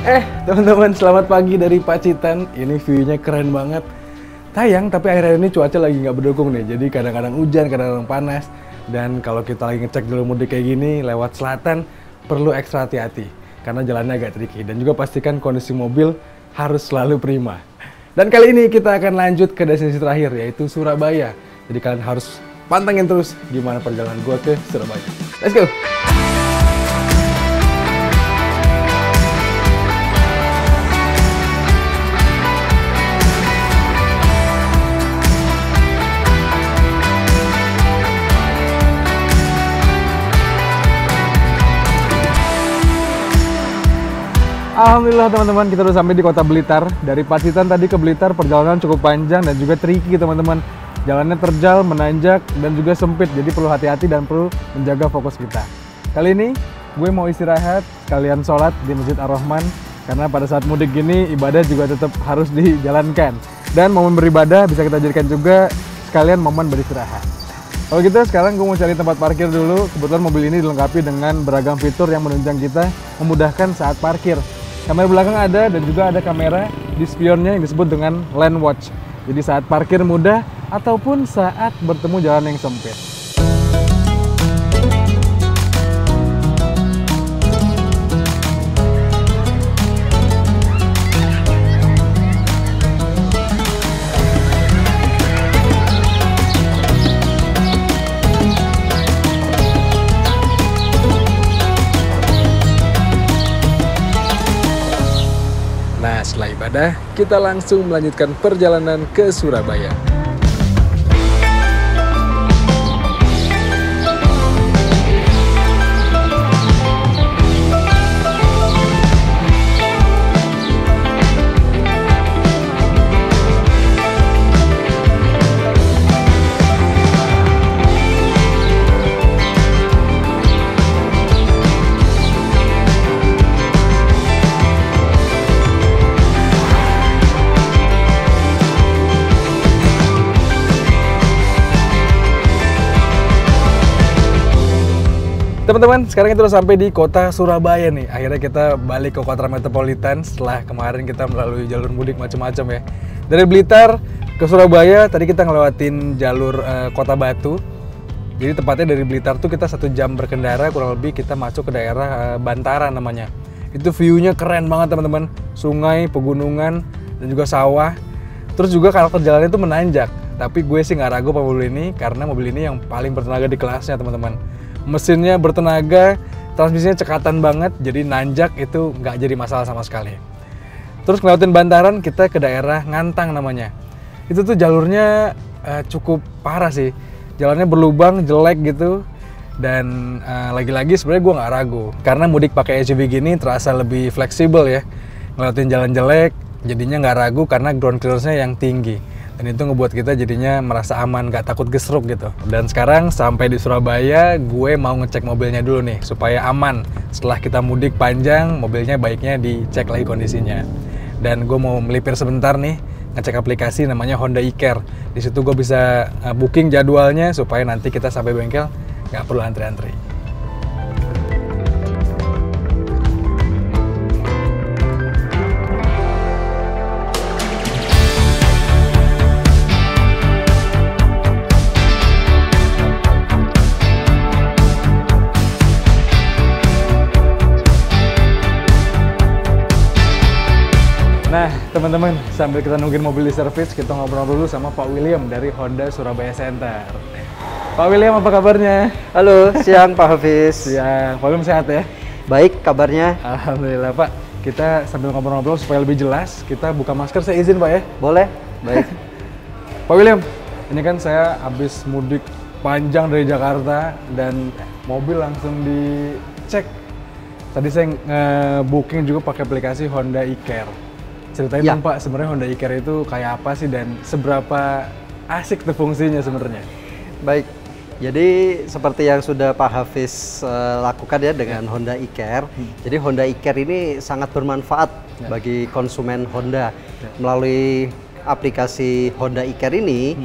Teman-teman, selamat pagi dari Pacitan. Ini view-nya keren banget. Tayang, tapi akhir-akhir ini cuaca lagi nggak mendukung nih. Jadi kadang-kadang hujan, kadang-kadang panas. Dan kalau kita lagi ngecek jalur mudik kayak gini, lewat selatan, perlu ekstra hati-hati. Karena jalannya agak tricky. Dan juga pastikan kondisi mobil harus selalu prima. Dan kali ini kita akan lanjut ke destinasi terakhir, yaitu Surabaya. Jadi kalian harus pantengin terus gimana perjalanan gua ke Surabaya. Let's go! Alhamdulillah teman-teman, kita udah sampai di kota Blitar. Dari Pacitan tadi ke Blitar perjalanan cukup panjang dan juga tricky teman-teman. Jalannya terjal, menanjak, dan juga sempit. Jadi perlu hati-hati dan perlu menjaga fokus kita. Kali ini gue mau istirahat, sekalian sholat di Masjid Ar-Rahman. Karena pada saat mudik gini, ibadah juga tetap harus dijalankan. Dan momen beribadah bisa kita jadikan juga sekalian momen beristirahat. Kalau gitu sekarang gue mau cari tempat parkir dulu. Kebetulan mobil ini dilengkapi dengan beragam fitur yang menunjang kita, memudahkan saat parkir. Kamera belakang ada dan juga ada kamera di spionnya yang disebut dengan lane watch. Jadi saat parkir mudah ataupun saat bertemu jalan yang sempit. Nah, setelah ibadah, kita langsung melanjutkan perjalanan ke Surabaya. Teman-teman, sekarang kita udah sampai di kota Surabaya nih. Akhirnya kita balik ke kota metropolitan setelah kemarin kita melalui jalur mudik macam-macam ya. Dari Blitar ke Surabaya, tadi kita ngelewatin jalur Kota Batu. Jadi tepatnya dari Blitar tuh kita 1 jam berkendara, kurang lebih kita masuk ke daerah Bantaran namanya. Itu view-nya keren banget teman-teman. Sungai, pegunungan, dan juga sawah. Terus juga karakter jalannya itu menanjak. Tapi gue sih nggak ragu sama mobil ini, karena mobil ini yang paling bertenaga di kelasnya teman-teman. Mesinnya bertenaga, transmisinya cekatan banget, jadi nanjak itu nggak jadi masalah sama sekali. Terus ngelewatin Bantaran, kita ke daerah Ngantang namanya. Itu tuh jalurnya cukup parah sih. Jalannya berlubang, jelek gitu. Dan lagi-lagi sebenarnya gue nggak ragu. Karena mudik pakai SUV gini terasa lebih fleksibel ya. Ngelewatin jalan jelek, jadinya nggak ragu karena ground clearance-nya yang tinggi. Dan itu ngebuat kita jadinya merasa aman, gak takut gesruk gitu. Dan sekarang sampai di Surabaya, gue mau ngecek mobilnya dulu nih, supaya aman. Setelah kita mudik panjang, mobilnya baiknya dicek lagi kondisinya. Dan gue mau melipir sebentar nih, ngecek aplikasi namanya Honda e-Care. Di situ gue bisa booking jadwalnya, supaya nanti kita sampai bengkel, gak perlu antri-antri. Nah, teman-teman, sambil kita nungguin mobil di servis, kita ngobrol dulu sama Pak William dari Honda Surabaya Center. Pak William, apa kabarnya? Halo, siang Pak Hafiz. Siang, Pak William sehat ya? Baik, kabarnya? Alhamdulillah Pak. Kita sambil ngobrol-ngobrol supaya lebih jelas, kita buka masker, saya izin Pak ya? Boleh, baik. Pak William, ini kan saya habis mudik panjang dari Jakarta dan mobil langsung dicek. Tadi saya booking juga pakai aplikasi Honda e-Care. Ceritain dong Pak, sebenarnya Honda e-Care itu kayak apa sih dan seberapa asik tuh fungsinya sebenarnya? Baik, jadi seperti yang sudah Pak Hafiz lakukan ya dengan Honda e-Care. Jadi Honda e-Care ini sangat bermanfaat bagi konsumen Honda. Melalui aplikasi Honda e-Care ini,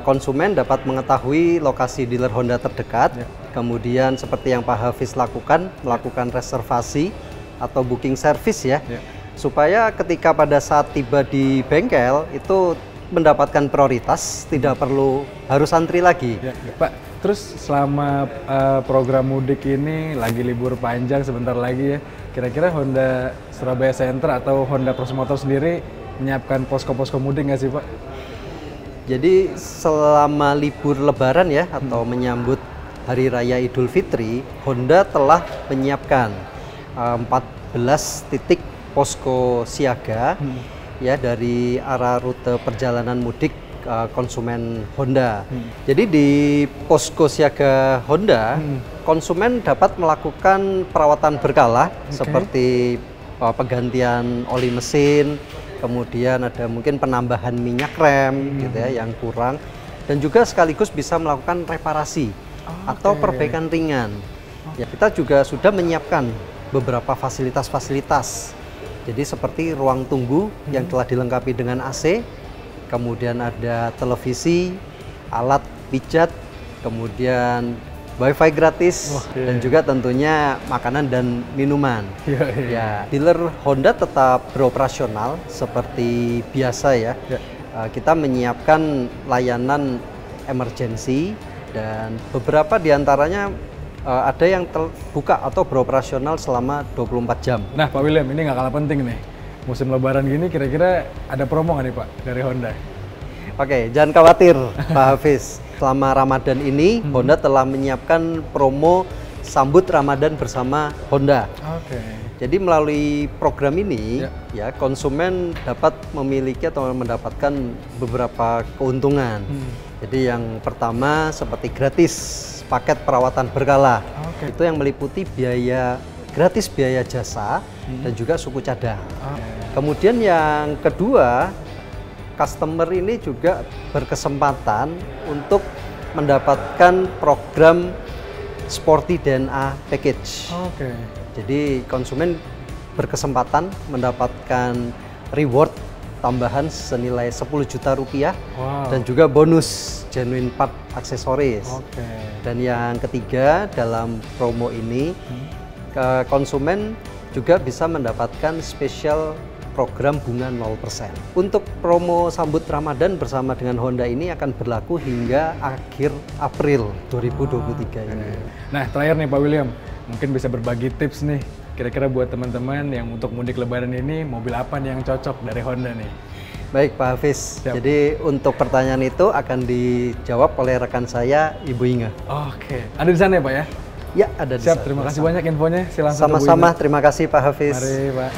konsumen dapat mengetahui lokasi dealer Honda terdekat. Kemudian seperti yang Pak Hafiz lakukan, melakukan reservasi atau booking service ya. supaya ketika pada saat tiba di bengkel itu mendapatkan prioritas, tidak perlu harus antri lagi. Ya, Pak, terus selama program mudik ini lagi libur panjang sebentar lagi ya, kira-kira Honda Surabaya Center atau Honda Pros Motor sendiri menyiapkan posko-posko mudik nggak sih Pak? Jadi selama libur Lebaran ya atau menyambut Hari Raya Idul Fitri, Honda telah menyiapkan 14 titik posko siaga ya dari arah rute perjalanan mudik konsumen Honda. Jadi di posko siaga Honda, konsumen dapat melakukan perawatan berkala seperti penggantian oli mesin, kemudian ada mungkin penambahan minyak rem gitu ya yang kurang, dan juga sekaligus bisa melakukan reparasi atau perbaikan ringan. Ya, kita juga sudah menyiapkan beberapa fasilitas-fasilitas. Jadi seperti ruang tunggu yang telah dilengkapi dengan AC, kemudian ada televisi, alat pijat, kemudian WiFi gratis, dan juga tentunya makanan dan minuman. Ya, dealer Honda tetap beroperasional seperti biasa ya. Kita menyiapkan layanan emergency dan beberapa diantaranya ada yang terbuka atau beroperasional selama 24 jam. Nah Pak William, ini nggak kalah penting nih. Musim Lebaran gini kira-kira ada promo nggak nih Pak dari Honda? Oke, jangan khawatir Pak Hafiz. Selama Ramadan ini Honda telah menyiapkan promo sambut Ramadan bersama Honda. Jadi melalui program ini ya konsumen dapat memiliki atau mendapatkan beberapa keuntungan. Jadi yang pertama seperti gratis paket perawatan berkala. Itu yang meliputi gratis biaya jasa dan juga suku cadang. Kemudian yang kedua, customer ini juga berkesempatan untuk mendapatkan program Sporty DNA Package. Jadi konsumen berkesempatan mendapatkan reward tambahan senilai 10 juta rupiah dan juga bonus genuine part aksesoris. Dan yang ketiga dalam promo ini konsumen juga bisa mendapatkan spesial program bunga 0%. Untuk promo sambut Ramadan bersama dengan Honda ini akan berlaku hingga akhir April 2023 ini. Nah, terakhir nih Pak William, mungkin bisa berbagi tips nih, kira-kira buat teman-teman yang untuk mudik Lebaran ini, mobil apa nih yang cocok dari Honda nih? Baik Pak Hafiz, jadi untuk pertanyaan itu akan dijawab oleh rekan saya, Ibu Inge. Ada di sana ya Pak ya? Ya, ada di sana. Siap, terima kasih banyak infonya. Silakan. Sama-sama, terima kasih Pak Hafiz. Mari Pak.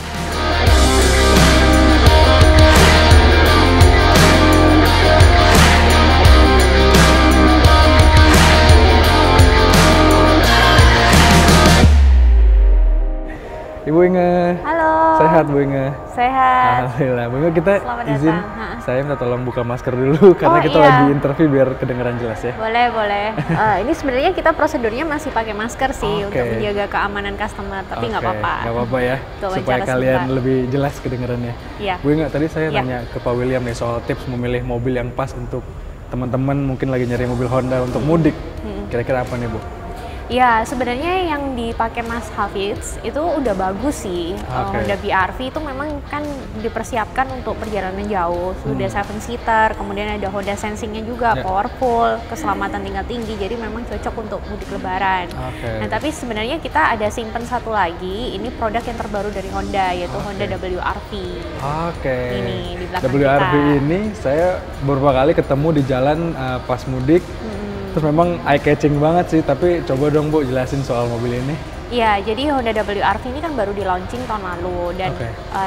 Ibu Inge. Halo. Sehat Bu Inge? Sehat. Alhamdulillah. Bu Inge, kita Selamat izin datang. saya minta tolong buka masker dulu karena kita lagi interview biar kedengaran jelas ya. Boleh, boleh. Ini sebenarnya kita prosedurnya masih pakai masker sih untuk menjaga keamanan customer, tapi nggak apa-apa. Nggak apa-apa ya, supaya kalian lebih jelas kedengarannya. Iya. Bu Inge, tadi saya nanya ke Pak William nih soal tips memilih mobil yang pas untuk teman-teman mungkin lagi nyari mobil Honda untuk mudik. Kira-kira apa nih Bu? Ya, sebenarnya yang dipakai Mas Hafiz itu udah bagus sih. Honda BR-V itu memang kan dipersiapkan untuk perjalanan jauh. Sudah 7-seater, kemudian ada Honda Sensing-nya juga, powerful, keselamatan tingkat tinggi. Jadi memang cocok untuk mudik Lebaran. Nah, tapi sebenarnya kita ada simpen satu lagi. Ini produk yang terbaru dari Honda, yaitu Honda WR-V. Ini di belakang WR-V ini saya beberapa kali ketemu di jalan pas mudik. Terus memang eye-catching banget sih, tapi coba dong Bu jelasin soal mobil ini. Iya, jadi Honda WR-V ini kan baru di launching tahun lalu dan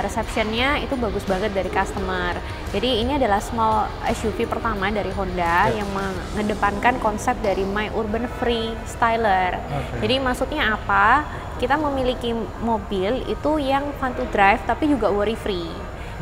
reception-nya itu bagus banget dari customer. Jadi ini adalah small SUV pertama dari Honda yang mengedepankan konsep dari My Urban Free Styler. Jadi maksudnya apa? Kita memiliki mobil itu yang fun to drive tapi juga worry free.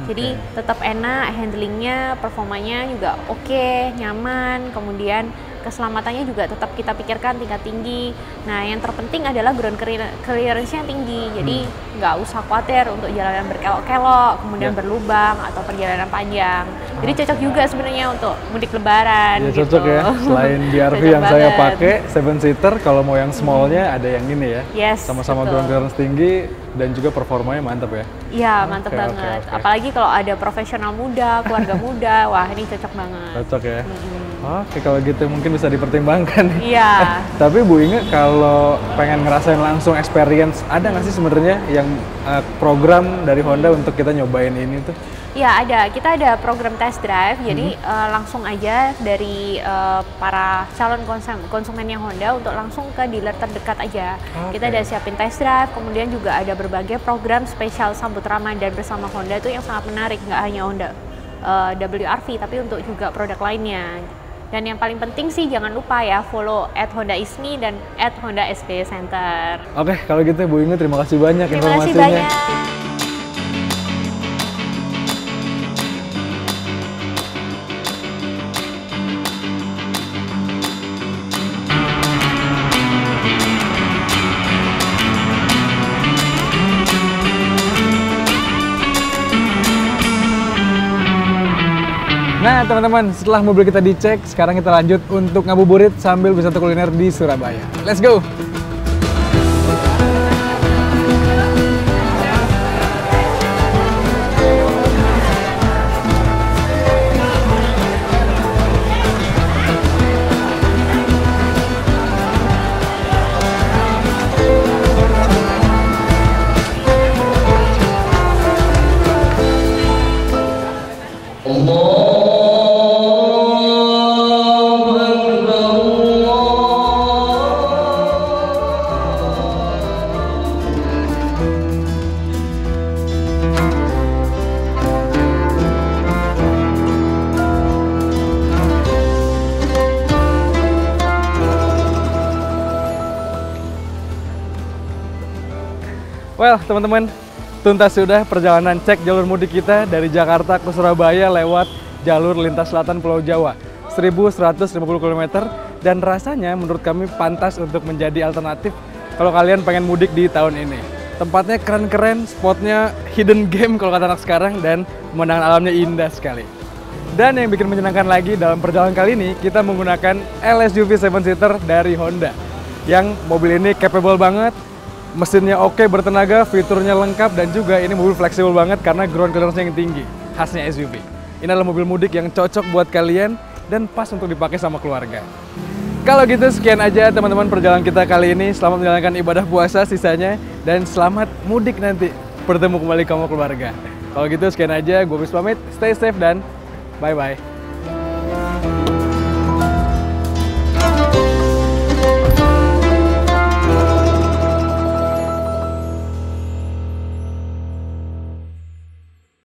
Jadi tetap enak, handlingnya, performanya juga oke, nyaman, kemudian keselamatannya juga tetap kita pikirkan tingkat tinggi. Nah, yang terpenting adalah ground clearance yang tinggi. Jadi nggak usah khawatir untuk jalanan berkelok-kelok, kemudian berlubang atau perjalanan panjang. Jadi cocok juga sebenarnya untuk mudik lebaran. Ya, gitu. cocok ya. Selain BRV yang saya pakai 7-seater, kalau mau yang smallnya ada yang ini ya. Yes, sama-sama betul. ground clearance tinggi dan juga performanya mantap ya. Iya, mantep banget. Apalagi kalau ada profesional muda, keluarga muda, wah ini cocok banget. Cocok ya. Oke, kalau gitu mungkin bisa dipertimbangkan. Iya. Tapi Bu Inge kalau pengen ngerasain langsung experience, ada nggak sih sebenarnya yang program dari Honda untuk kita nyobain ini tuh? Ya ada, kita ada program test drive, jadi langsung aja dari para calon konsumennya Honda untuk langsung ke dealer terdekat aja. Kita ada siapin test drive, kemudian juga ada berbagai program spesial sambut Ramadan bersama Honda itu yang sangat menarik, nggak hanya Honda WRV tapi untuk juga produk lainnya. Dan yang paling penting sih jangan lupa ya follow @HondaISMI dan @HondaSB Center. Oke, kalau gitu Bu Inge terima kasih banyak Terima kasih informasinya. banyak. Nah teman-teman, setelah mobil kita dicek, sekarang kita lanjut untuk ngabuburit sambil wisata kuliner di Surabaya. Let's go! Well, teman-teman, tuntas sudah perjalanan cek jalur mudik kita dari Jakarta ke Surabaya lewat jalur lintas selatan Pulau Jawa, 1150 km, dan rasanya menurut kami pantas untuk menjadi alternatif kalau kalian pengen mudik di tahun ini. Tempatnya keren-keren, spotnya hidden game kalau kata anak sekarang, dan pemandangan alamnya indah sekali. Dan yang bikin menyenangkan lagi dalam perjalanan kali ini, kita menggunakan LSUV 7-seater dari Honda. Yang mobil ini capable banget, mesinnya oke, bertenaga, fiturnya lengkap, dan juga ini mobil fleksibel banget karena ground clearance yang tinggi, khasnya SUV. Ini adalah mobil mudik yang cocok buat kalian dan pas untuk dipakai sama keluarga. Kalau gitu sekian aja teman-teman perjalanan kita kali ini. Selamat menjalankan ibadah puasa sisanya dan selamat mudik nanti. Bertemu kembali kamu keluarga. Kalau gitu sekian aja, gue Bis pamit, stay safe dan bye-bye.